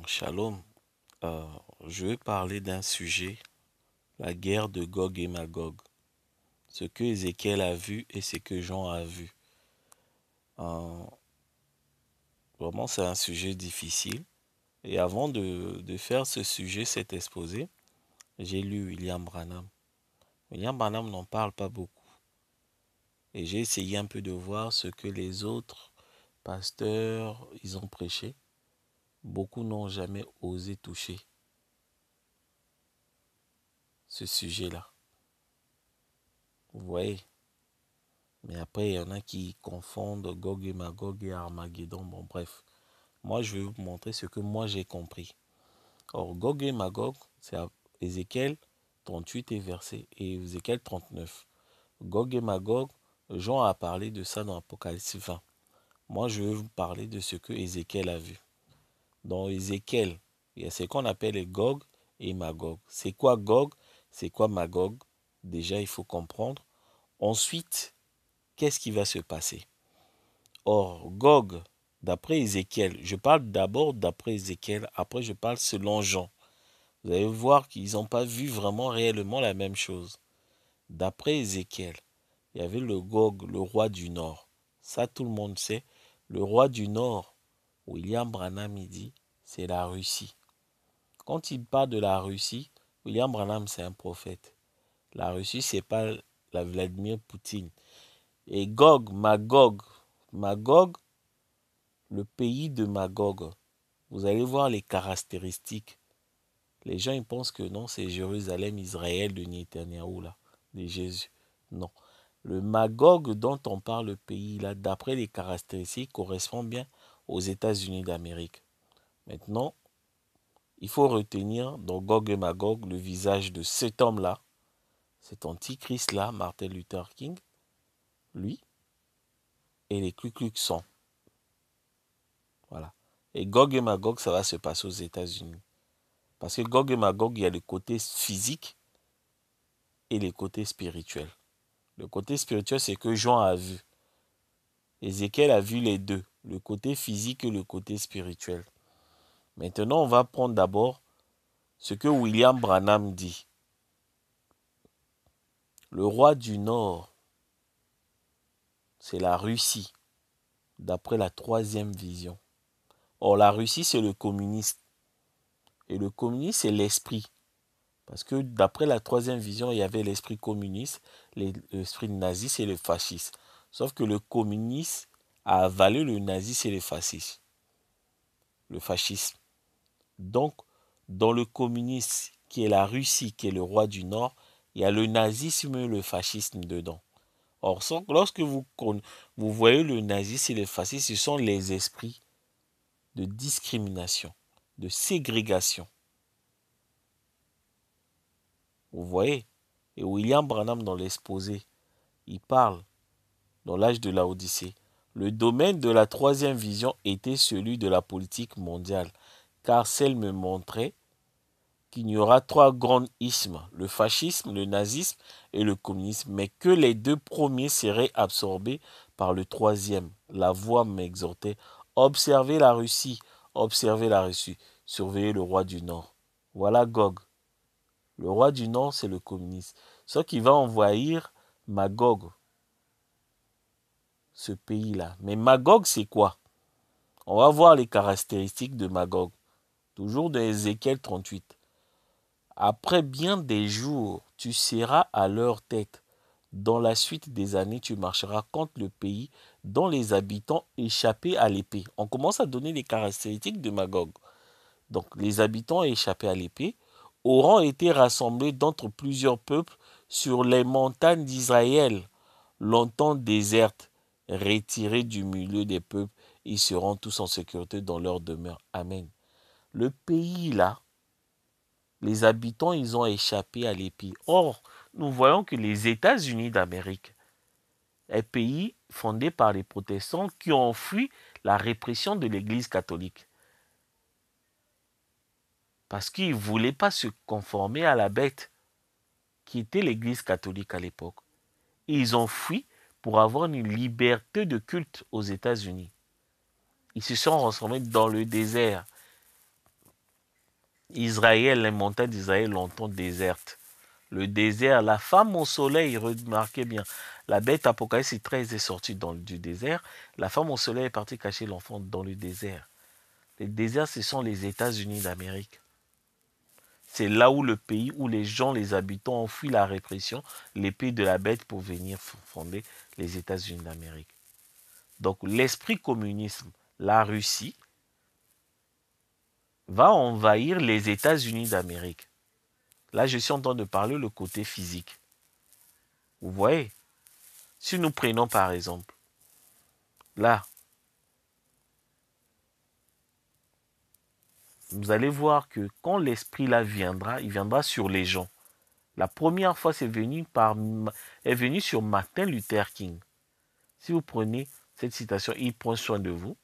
Shalom. Euh, je vais parler d'un sujet, la guerre de Gog et Magog. Ce que Ézéchiel a vu et ce que Jean a vu. Euh, Vraiment, c'est un sujet difficile. Et avant de faire ce sujet, cet exposé, j'ai lu William Branham. William Branham n'en parle pas beaucoup. Et j'ai essayé un peu de voir ce que les autres pasteurs, ils ont prêché. Beaucoup n'ont jamais osé toucher ce sujet-là. Vous voyez? Mais après, il y en a qui confondent Gog et Magog et Armageddon. Bon, bref. Moi, je vais vous montrer ce que moi j'ai compris. Or, Gog et Magog, c'est à Ézéchiel 38 et verset, et Ézéchiel 39. Gog et Magog, Jean a parlé de ça dans Apocalypse 20. Moi, je vais vous parler de ce que Ézéchiel a vu. Dans Ézéchiel, il y a ce qu'on appelle les Gog et Magog. C'est quoi Gog? C'est quoi Magog? Déjà, il faut comprendre. Ensuite, qu'est-ce qui va se passer? Or, Gog, d'après Ézéchiel, je parle d'abord d'après Ézéchiel, après je parle selon Jean. Vous allez voir qu'ils n'ont pas vu vraiment réellement la même chose. D'après Ézéchiel, il y avait le Gog, le roi du Nord. Ça, tout le monde sait. Le roi du Nord, William Branham, il dit, c'est la Russie. Quand il parle de la Russie, William Branham, c'est un prophète. La Russie, c'est pas la Vladimir Poutine. Et Gog, Magog, le pays de Magog, vous allez voir les caractéristiques. Les gens ils pensent que non, c'est Jérusalem, Israël de Netanyahou, là, de Jésus. Non. Le Magog dont on parle, le pays, là, d'après les caractéristiques, correspond bien aux États-Unis d'Amérique. Maintenant, il faut retenir dans Gog et Magog le visage de cet homme-là, cet antichrist-là, Martin Luther King, lui, et les Ku Klux Klan. Voilà. Et Gog et Magog, ça va se passer aux États-Unis. Parce que Gog et Magog, il y a le côté physique et le côté spirituel. Le côté spirituel, c'est que Jean a vu. Ézéchiel a vu les deux, le côté physique et le côté spirituel. Maintenant, on va prendre d'abord ce que William Branham dit. Le roi du Nord, c'est la Russie, d'après la troisième vision. Or, la Russie, c'est le communiste. Et le communiste, c'est l'esprit. Parce que d'après la troisième vision, il y avait l'esprit communiste, l'esprit naziste et le fasciste. Sauf que le communiste a avalé le nazisme et le fascisme. Le fascisme. Donc, dans le communisme, qui est la Russie, qui est le roi du Nord, il y a le nazisme et le fascisme dedans. Or, lorsque vous voyez le nazisme et le fascisme, ce sont les esprits de discrimination, de ségrégation. Vous voyez? Et William Branham, dans l'exposé, il parle, dans l'âge de la Odyssée, le domaine de la troisième vision était celui de la politique mondiale, car celle me montrait qu'il y aura trois grands ismes, le fascisme, le nazisme et le communisme, mais que les deux premiers seraient absorbés par le troisième. La voix m'exhortait, observez la Russie, surveillez le roi du Nord. Voilà Gog. Le roi du Nord, c'est le communisme. Ce qui va envahir Magog, ce pays-là. Mais Magog, c'est quoi? On va voir les caractéristiques de Magog. Toujours dans Ézéchiel 38. Après bien des jours, tu seras à leur tête. Dans la suite des années, tu marcheras contre le pays dont les habitants échappaient à l'épée. On commence à donner les caractéristiques de Magog. Donc, les habitants échappés à l'épée auront été rassemblés d'entre plusieurs peuples sur les montagnes d'Israël, longtemps désertes, retirés du milieu des peuples, ils seront tous en sécurité dans leur demeure. Amen. Le pays là, les habitants, ils ont échappé à l'épée. Or, nous voyons que les États-Unis d'Amérique, un pays fondé par les protestants qui ont fui la répression de l'Église catholique. Parce qu'ils ne voulaient pas se conformer à la bête qui était l'Église catholique à l'époque. Ils ont fui pour avoir une liberté de culte aux États-Unis. Ils se sont transformés dans le désert. Israël, les montagnes d'Israël longtemps désertes. Le désert, la femme au soleil, remarquez bien, la bête Apocalypse 13 est sortie du désert. La femme au soleil est partie cacher l'enfant dans le désert. Le désert, ce sont les États-Unis d'Amérique. C'est là où le pays, où les gens, les habitants ont fui la répression, l'épée de la bête pour venir fonder les États-Unis d'Amérique. Donc l'esprit communisme, la Russie, va envahir les États-Unis d'Amérique. Là, je suis en train de parler le côté physique. Vous voyez? Si nous prenons par exemple, là, vous allez voir que quand l'esprit là viendra, il viendra sur les gens. La première fois, est venu sur Martin Luther King. Si vous prenez cette citation, il prend soin de vous.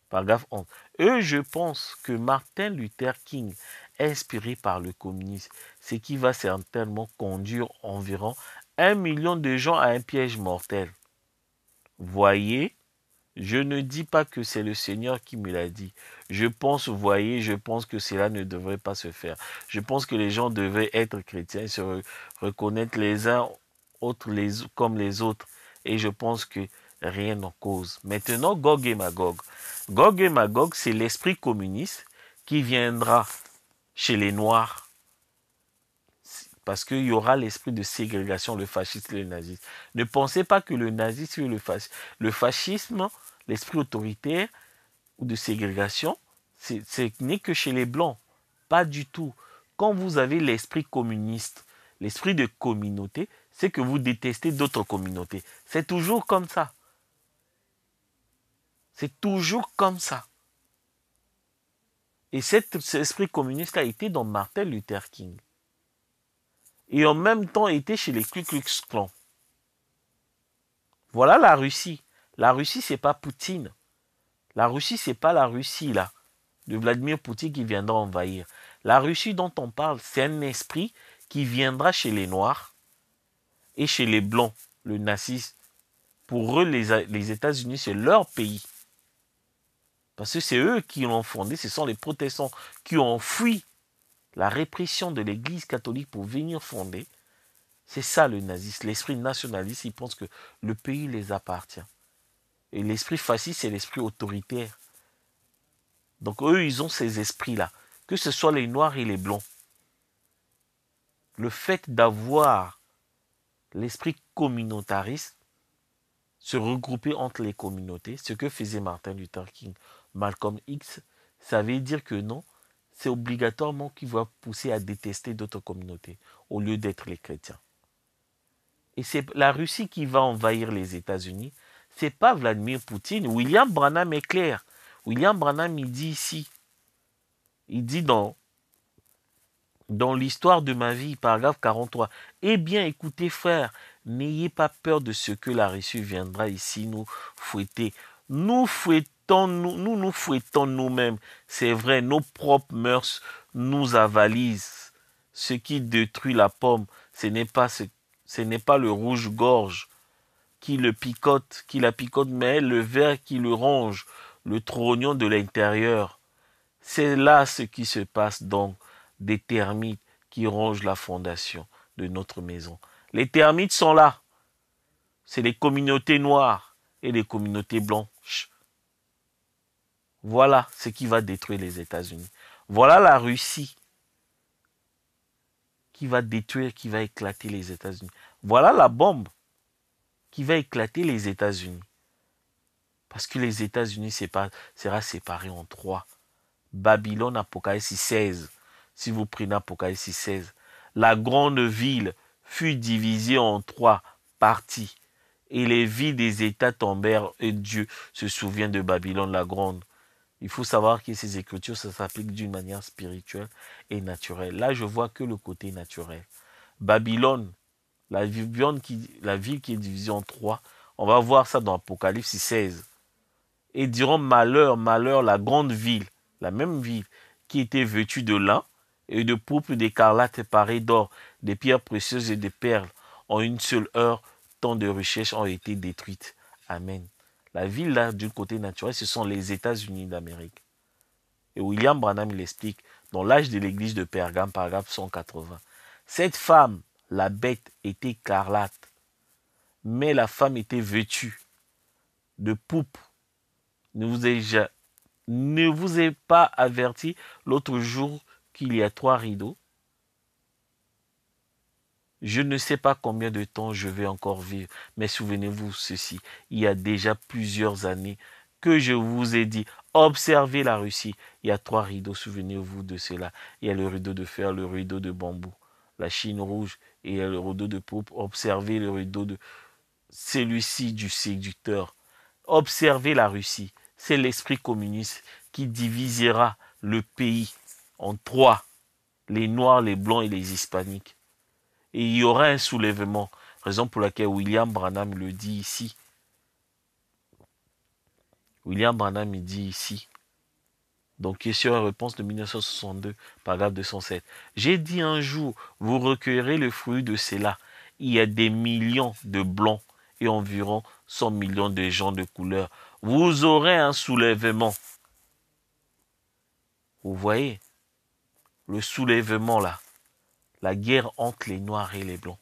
Paragraphe 11. Je pense que Martin Luther King, inspiré par le communisme, ce qui va certainement conduire environ 1 million de gens à un piège mortel. Voyez, je ne dis pas que c'est le Seigneur qui me l'a dit. Je pense que cela ne devrait pas se faire. Je pense que les gens devaient être chrétiens, se reconnaître les uns comme les autres. Et je pense que rien n'en cause. Maintenant, Gog et Magog. Gog et Magog, c'est l'esprit communiste qui viendra chez les Noirs. Parce qu'il y aura l'esprit de ségrégation, le fascisme et le nazisme. Ne pensez pas que le nazisme et le fascisme, l'esprit autoritaire ou de ségrégation, ce n'est que chez les Blancs. Pas du tout. Quand vous avez l'esprit communiste, l'esprit de communauté, c'est que vous détestez d'autres communautés. C'est toujours comme ça. C'est toujours comme ça. Et cet esprit communiste a été dans Martin Luther King. Et en même temps était chez les Ku Klux Klan. Voilà la Russie. La Russie, c'est pas Poutine. La Russie, c'est pas la Russie, là, de Vladimir Poutine qui viendra envahir. La Russie dont on parle, c'est un esprit qui viendra chez les Noirs et chez les Blancs, le nazisme. Pour eux, les États-Unis, c'est leur pays. Parce que c'est eux qui l'ont fondé, ce sont les protestants qui ont fui la répression de l'Église catholique pour venir fonder. C'est ça le nazisme. L'esprit nationaliste, il pense que le pays les appartient. Et l'esprit fasciste, c'est l'esprit autoritaire. Donc eux, ils ont ces esprits-là. Que ce soit les noirs et les blancs. Le fait d'avoir l'esprit communautariste, se regrouper entre les communautés, ce que faisait Martin Luther King, Malcolm X, ça veut dire que non, c'est obligatoirement qu'il va pousser à détester d'autres communautés, au lieu d'être les chrétiens. Et c'est la Russie qui va envahir les États-Unis. C'est pas Vladimir Poutine. William Branham est clair. William Branham, il dit ici, il dit dans l'histoire de ma vie, paragraphe 43, eh bien, écoutez, frères, n'ayez pas peur de ce que la Russie viendra ici nous fouetter. Nous nous fouettons nous-mêmes. C'est vrai, nos propres mœurs nous avalisent. Ce qui détruit la pomme, ce n'est pas le rouge-gorge qui la picote, mais le ver qui le ronge, le trognon de l'intérieur. C'est là ce qui se passe donc, des termites qui rongent la fondation de notre maison. Les termites sont là. C'est les communautés noires et les communautés blanches. Voilà ce qui va détruire les États-Unis. Voilà la Russie qui va détruire, qui va éclater les États-Unis. Voilà la bombe qui va éclater les États-Unis. Parce que les États-Unis sera séparés en 3. Babylone, Apocalypse 16. Si vous prenez Apocalypse 16, la grande ville fut divisée en 3 parties. Et les villes des États tombèrent et Dieu se souvient de Babylone la grande. Il faut savoir que ces écritures, ça s'applique d'une manière spirituelle et naturelle. Là, je vois que le côté naturel. Babylone, la ville qui est divisée en 3, on va voir ça dans Apocalypse 16. Et diront malheur, malheur, la grande ville, la même ville qui était vêtue de lin et de pourpre d'écarlate parée d'or, des pierres précieuses et des perles, en une seule heure, tant de richesses ont été détruites. Amen. La ville là, du côté naturel, ce sont les États-Unis d'Amérique. Et William Branham, il explique, dans l'âge de l'église de Pergame, paragraphe 180. Cette femme, la bête, était écarlate, mais la femme était vêtue de pourpre. Ne vous ai pas averti l'autre jour qu'il y a 3 rideaux? Je ne sais pas combien de temps je vais encore vivre, mais souvenez-vous ceci, il y a déjà plusieurs années que je vous ai dit, observez la Russie. Il y a 3 rideaux, souvenez-vous de cela. Il y a le rideau de fer, le rideau de bambou, la Chine rouge et il y a le rideau de pourpre. Observez le rideau de celui-ci du séducteur. Observez la Russie. C'est l'esprit communiste qui divisera le pays en 3, les Noirs, les Blancs et les Hispaniques. Et il y aura un soulèvement, raison pour laquelle William Branham le dit ici. William Branham il dit ici, donc question et réponse de 1962, paragraphe 207. J'ai dit un jour, vous recueillerez le fruit de cela. Il y a des millions de blancs et environ 100 millions de gens de couleur. Vous aurez un soulèvement. Vous voyez, le soulèvement là, la guerre entre les noirs et les blancs.